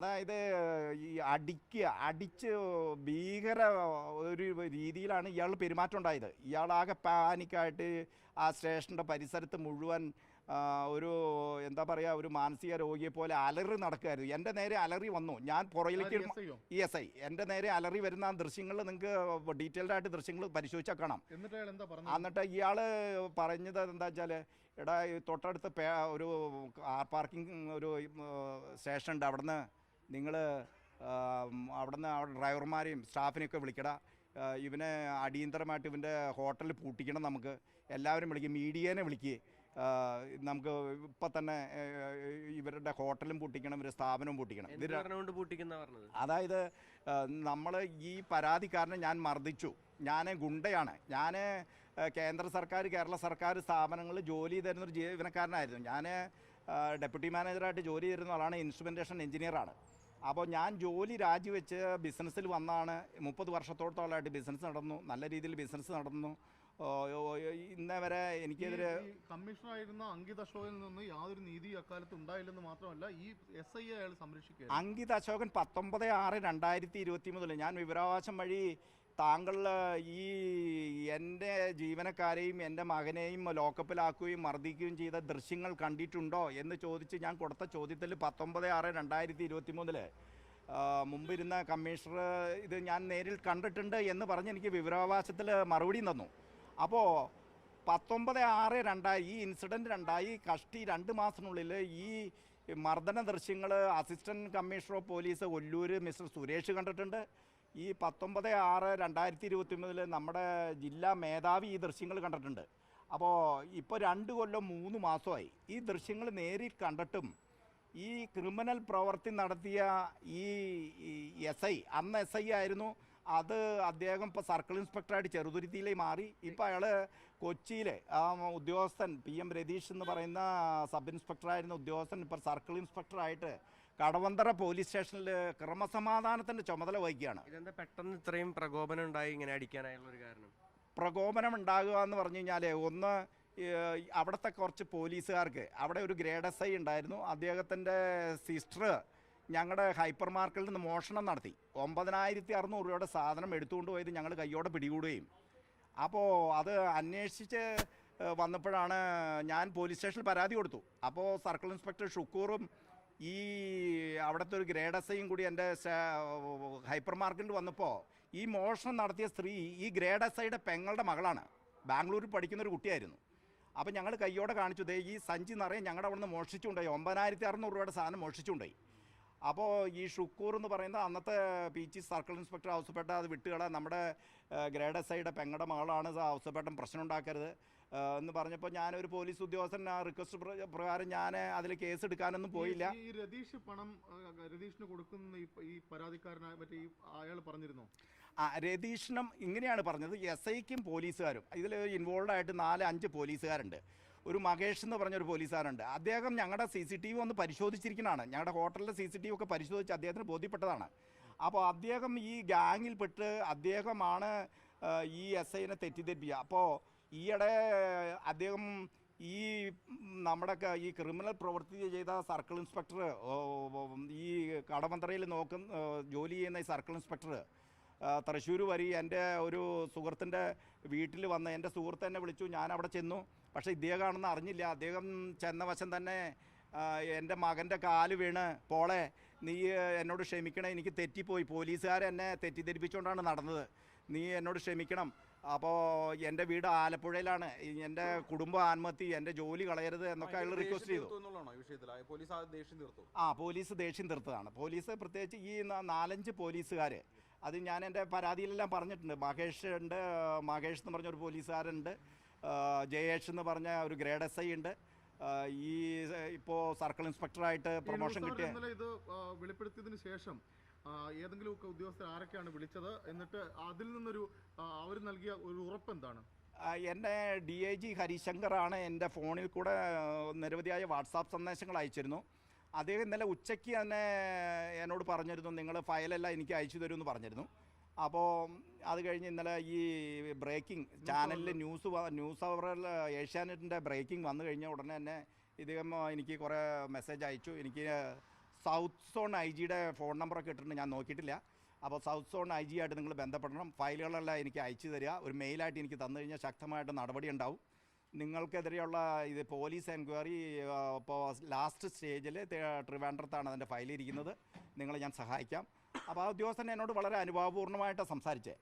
അതായത് ഈ അടിച്ച് ഭീകര ഒരു രീതിയിലാണ് ഇയാൾ പെരുമാറ്റം ഉണ്ടായത്. ഇയാളാകെ പാനിക്കായിട്ട് ആ സ്റ്റേഷൻ്റെ പരിസരത്ത് മുഴുവൻ ഒരു എന്താ പറയുക, ഒരു മാനസിക രോഗിയെ പോലെ അലറി നടക്കുകയായിരുന്നു. എൻ്റെ നേരെ അലറി വന്നു. ഞാൻ പുറകിലേക്ക് ESI എൻ്റെ നേരെ അലറി വരുന്ന ദൃശ്യങ്ങൾ നിങ്ങൾക്ക് ഡീറ്റെയിൽഡ് ആയിട്ട് ദൃശ്യങ്ങൾ പരിശോധിച്ചാൽ കാണാം. എന്നിട്ട് ഇയാൾ പറഞ്ഞത് എന്താ വെച്ചാൽ, എടാ തൊട്ടടുത്ത് ഒരു കാർ പാർക്കിംഗ് ഒരു സ്റ്റേഷൻ ഉണ്ട്, അവിടുന്ന് നിങ്ങൾ അവിടുന്ന് ഡ്രൈവർമാരെയും സ്റ്റാഫിനെയൊക്കെ വിളിക്കട, ഇവനെ അടിയന്തരമായിട്ട് ഇവൻ്റെ ഹോട്ടലിൽ പൂട്ടിക്കണം, നമുക്ക് എല്ലാവരും വിളിക്കും, മീഡിയേനെ വിളിക്കുക, നമുക്ക് ഇപ്പം തന്നെ ഇവരുടെ ഹോട്ടലും പൂട്ടിക്കണം, ഇവരുടെ സ്ഥാപനവും പൂട്ടിക്കണം. അതായത് നമ്മൾ ഈ പരാതിക്കാരനെ ഞാൻ മർദ്ദിച്ചു, ഞാൻ ഗുണ്ടയാണ്, ഞാൻ കേന്ദ്ര സർക്കാർ കേരള സർക്കാർ സ്ഥാപനങ്ങളിൽ ജോലി തരുന്നൊരു ജീവനക്കാരനായിരുന്നു. ഞാൻ ഡെപ്യൂട്ടി മാനേജറായിട്ട് ജോലി തരുന്ന ആളാണ്, ഇൻസ്ട്രുമെൻറ്റേഷൻ എഞ്ചിനീയറാണ്. അപ്പോൾ ഞാൻ ജോലി രാജിവെച്ച് ബിസിനസ്സിൽ വന്നാണ്. 30 വർഷത്തോളമായിട്ട് ബിസിനസ് നടന്നു, നല്ല രീതിയിൽ ബിസിനസ് നടന്നു. ഇന്നേ വരെ എനിക്കെതിരെ കമ്മീഷണറായിരുന്ന അങ്കിത് അശോകനിൽ നിന്ന് യാതൊരു നീതി അക്കാലത്ത് ഉണ്ടായില്ലെന്ന് മാത്രമല്ല, ഈ SI അയാൾ സംരക്ഷിക്കുക. അങ്കിത് അശോകൻ 19/6/2023 ഞാൻ വിവരാവകാശം വഴി താങ്കൾ ഈ എൻ്റെ ജീവനക്കാരെയും എൻ്റെ മകനെയും ലോക്കപ്പിലാക്കുകയും മർദ്ദിക്കുകയും ചെയ്ത ദൃശ്യങ്ങൾ കണ്ടിട്ടുണ്ടോ എന്ന് ചോദിച്ച് ഞാൻ കൊടുത്ത ചോദ്യത്തിൽ 19/6/2023 മുമ്പിരുന്ന കമ്മീഷണർ ഇത് ഞാൻ നേരിൽ കണ്ടിട്ടുണ്ട് എന്ന് പറഞ്ഞ് എനിക്ക് വിവരാവകാശത്തിൽ മറുപടി തന്നു. അപ്പോൾ 19/6/2000 ഈ ഇൻസിഡൻറ്റ് ഉണ്ടായി കഷ്ടി 2 മാസത്തിനുള്ളിൽ ഈ മർദ്ദന ദൃശ്യങ്ങൾ assistant commissioner of police Ollur mister Suresh കണ്ടിട്ടുണ്ട്. ഈ 19/6/2023 നമ്മുടെ ജില്ലാ മേധാവി ഈ ദൃശ്യങ്ങൾ കണ്ടിട്ടുണ്ട്. അപ്പോൾ ഇപ്പോൾ 2 കൊല്ലം 3 മാസമായി ഈ ദൃശ്യങ്ങൾ നേരിൽ കണ്ടിട്ടും ഈ ക്രിമിനൽ പ്രവൃത്തി നടത്തിയ ഈ SI, അന്ന് SI ആയിരുന്നു, അത് അദ്ദേഹം ഇപ്പോൾ സർക്കിൾ ഇൻസ്പെക്ടറായിട്ട് ചെറുതുരുത്തിയിലേക്ക് മാറി. ഇപ്പോൾ അയാൾ കൊച്ചിയിലെ ആ ഉദ്യോഗസ്ഥൻ PM രതീഷ് എന്ന് പറയുന്ന സബ് ഇൻസ്പെക്ടറായിരുന്ന ഉദ്യോഗസ്ഥൻ ഇപ്പോൾ സർക്കിൾ ഇൻസ്പെക്ടറായിട്ട് കടവന്തറ പോലീസ് സ്റ്റേഷനിൽ ക്രമസമാധാനത്തിൻ്റെ ചുമതല വഹിക്കുകയാണ്. ഇതെന്താ പെട്ടെന്ന് ഇത്രയും പ്രകോപനം ഉണ്ടായി ഇങ്ങനെ അടിക്കാനായുള്ളൊരു കാരണം? പ്രകോപനം ഉണ്ടാകുക എന്ന് പറഞ്ഞു കഴിഞ്ഞാൽ, ഒന്ന് അവിടുത്തെ കുറച്ച് പോലീസുകാർക്ക് അവിടെ ഒരു ഗ്രേഡ് SI ഉണ്ടായിരുന്നു. അദ്ദേഹത്തിൻ്റെ സിസ്റ്റർ ഞങ്ങളുടെ ഹൈപ്പർ മാർക്കറ്റിൽ നിന്ന് മോഷണം നടത്തി 9600 രൂപയുടെ സാധനം എടുത്തുകൊണ്ട് പോയത് ഞങ്ങൾ കയ്യോടെ പിടികൂടുകയും, അപ്പോൾ അത് അന്വേഷിച്ച് വന്നപ്പോഴാണ് ഞാൻ പോലീസ് സ്റ്റേഷനിൽ പരാതി കൊടുത്തു. അപ്പോൾ സർക്കിൾ ഇൻസ്പെക്ടർ ഷുക്കൂറും ഈ അവിടുത്തെ ഒരു ഗ്രേഡ് SIയും കൂടി എൻ്റെ ഹൈപ്പർ മാർക്കറ്റിൽ വന്നപ്പോൾ ഈ മോഷണം നടത്തിയ സ്ത്രീ ഈ ഗ്രേഡ് SIയുടെ പെങ്ങളുടെ മകളാണ്, ബാംഗ്ലൂരിൽ പഠിക്കുന്നൊരു കുട്ടിയായിരുന്നു. അപ്പോൾ ഞങ്ങൾ കയ്യോടെ കാണിച്ചു, ദേ ഈ സഞ്ചി നിറയെ ഞങ്ങളുടെ അവിടെ നിന്ന് മോഷിച്ചുകൊണ്ടായി, 9600 രൂപയുടെ സാധനം മോഷിച്ചുകൊണ്ടായി. അപ്പോൾ ഈ ഷുക്കൂർ എന്ന് പറയുന്ന അന്നത്തെ PG സർക്കിൾ ഇൻസ്പെക്ടർ ഹൗസപ്പേട്ട, അത് വിട്ടുകള, നമ്മുടെ ഗ്രേഡ് SIയുടെ പെങ്ങളുടെ മകളാണ്, ഹൗസപ്പേട്ടൻ പ്രശ്നം ഉണ്ടാക്കരുത് എന്ന് പറഞ്ഞപ്പോൾ ഞാനൊരു പോലീസ് ഉദ്യോഗസ്ഥൻ റിക്വസ്റ്റ് പ്രകാരം ഞാൻ അതിൽ കേസ് എടുക്കാനൊന്നും പോയില്ല. ഈ രതീഷ് പണം രതീഷിന് കൊടുക്കുന്ന ഈ പരാതിക്കാരനായ മറ്റേ അയാൾ പറഞ്ഞിരുന്നോ? രതീഷിനും ഇങ്ങനെയാണ് പറഞ്ഞത്. SIക്കും പോലീസുകാരും ഇതിൽ ഇൻവോൾവ് ആയിട്ട് 4-5 പോലീസുകാരുണ്ട്. ഒരു മഹേഷ് എന്ന് പറഞ്ഞൊരു പോലീസുകാരുണ്ട്. അദ്ദേഹം ഞങ്ങളുടെ CCTV ഒന്ന് പരിശോധിച്ചിരിക്കുന്നതാണ്, ഞങ്ങളുടെ ഹോട്ടലിലെ CCTV ഒക്കെ പരിശോധിച്ച് അദ്ദേഹത്തിന് ബോധ്യപ്പെട്ടതാണ്. അപ്പോൾ അദ്ദേഹം ഈ ഗ്യാങ്ങിൽപ്പെട്ട് അദ്ദേഹമാണ് ഈ SIനെ തെറ്റിദ്ധരിപ്പിക്കുക. അപ്പോൾ ഈയിടെ അദ്ദേഹം ഈ നമ്മുടെ ഈ ക്രിമിനൽ പ്രവൃത്തി ചെയ്ത സർക്കിൾ ഇൻസ്പെക്ടർ, ഈ കടവന്തറയിൽ ജോലി ചെയ്യുന്ന ഈ സർക്കിൾ ഇൻസ്പെക്ടർ തൃശ്ശൂർ വരി എൻ്റെ ഒരു സുഹൃത്തിൻ്റെ വീട്ടിൽ വന്ന് എൻ്റെ സുഹൃത്ത് എന്നെ വിളിച്ചു. ഞാൻ അവിടെ ചെന്നു, പക്ഷേ ഇദ്ദേഹമാണെന്ന് അറിഞ്ഞില്ല. അദ്ദേഹം ചെന്ന വശം തന്നെ എൻ്റെ മകൻ്റെ കാല് വീണ്, പോളെ നീ എന്നോട് ക്ഷമിക്കണം, എനിക്ക് തെറ്റിപ്പോയി, പോലീസുകാരെന്നെ തെറ്റിദ്ധരിപ്പിച്ചുകൊണ്ടാണ് നടന്നത്, നീ എന്നോട് ക്ഷമിക്കണം, അപ്പോൾ എൻ്റെ വീട് ആലപ്പുഴയിലാണ്, എൻ്റെ കുടുംബം ആത്മഹത്യ, എൻ്റെ ജോലി കളയരുത് എന്നൊക്കെ അയാൾ റിക്വസ്റ്റ് ചെയ്തു. പോലീസ് ദേഷ്യം തീർത്തതാണ്. പോലീസ് പ്രത്യേകിച്ച് ഈ 4-5 പോലീസുകാർ, അത് ഞാൻ എൻ്റെ പരാതിയിലെല്ലാം പറഞ്ഞിട്ടുണ്ട്. മഹേഷ് എന്ന് പറഞ്ഞൊരു പോലീസുകാരുണ്ട്, ജയേഷ് എന്ന് പറഞ്ഞ ഒരു ഗ്രേഡ് SI ഉണ്ട്, ഈ ഇപ്പോൾ സർക്കിൾ ഇൻസ്പെക്ടറായിട്ട് പ്രൊമോഷൻ കിട്ടിയ. ഇത് വെളിപ്പെടുത്തിയതിന് ശേഷം ഏതെങ്കിലും ഒക്കെ ഉദ്യോഗസ്ഥർ ആരൊക്കെയാണ് വിളിച്ചത്, എന്നിട്ട് അതിൽ നിന്നൊരു അവർ നൽകിയ ഒരു ഉറപ്പ് എന്താണ്? എൻ്റെ DIG ഹരിശങ്കറാണ് എൻ്റെ ഫോണിൽ കൂടെ നിരവധിയായ വാട്സാപ്പ് സന്ദേശങ്ങൾ അയച്ചിരുന്നു. അദ്ദേഹം ഇന്നലെ ഉച്ചയ്ക്ക് തന്നെ എന്നോട് പറഞ്ഞിരുന്നു, നിങ്ങൾ ഫയലെല്ലാം എനിക്ക് അയച്ചു തരുമെന്ന് പറഞ്ഞിരുന്നു. അപ്പോൾ അത് കഴിഞ്ഞ് ഇന്നലെ ഈ ബ്രേക്കിംഗ് ചാനലിൽ ന്യൂസ് അവറിൽ ഏഷ്യാനെറ്റിൻ്റെ ബ്രേക്കിംഗ് വന്നു കഴിഞ്ഞ ഉടനെ തന്നെ ഇദ്ദേഹം എനിക്ക് കുറേ മെസ്സേജ് അയച്ചു. എനിക്ക് സൗത്ത് സോൺ ഐ ജിയുടെ ഫോൺ നമ്പറൊക്കെ ഇട്ടിട്ടുണ്ട്, ഞാൻ നോക്കിയിട്ടില്ല. അപ്പോൾ സൗത്ത് സോൺ ഐ ജി ആയിട്ട് നിങ്ങൾ ബന്ധപ്പെടണം. ഫയലുകളെല്ലാം എനിക്ക് അയച്ചു തരിക. ഒരു മെയിലായിട്ട് എനിക്ക് തന്നു കഴിഞ്ഞാൽ ശക്തമായിട്ട് നടപടി ഉണ്ടാവും. നിങ്ങൾക്കെതിരെയുള്ള ഇത് പോലീസ് എൻക്വയറി ഇപ്പോൾ ലാസ്റ്റ് സ്റ്റേജിൽ ട്രിവാൻഡ്രത്താണ് അതിൻ്റെ ഫയലിരിക്കുന്നത്. നിങ്ങളെ ഞാൻ സഹായിക്കാം. അപ്പോൾ ആ ഉദ്യോഗസ്ഥൻ എന്നോട് വളരെ അനുഭാവപൂർണ്ണമായിട്ട് സംസാരിച്ചേ.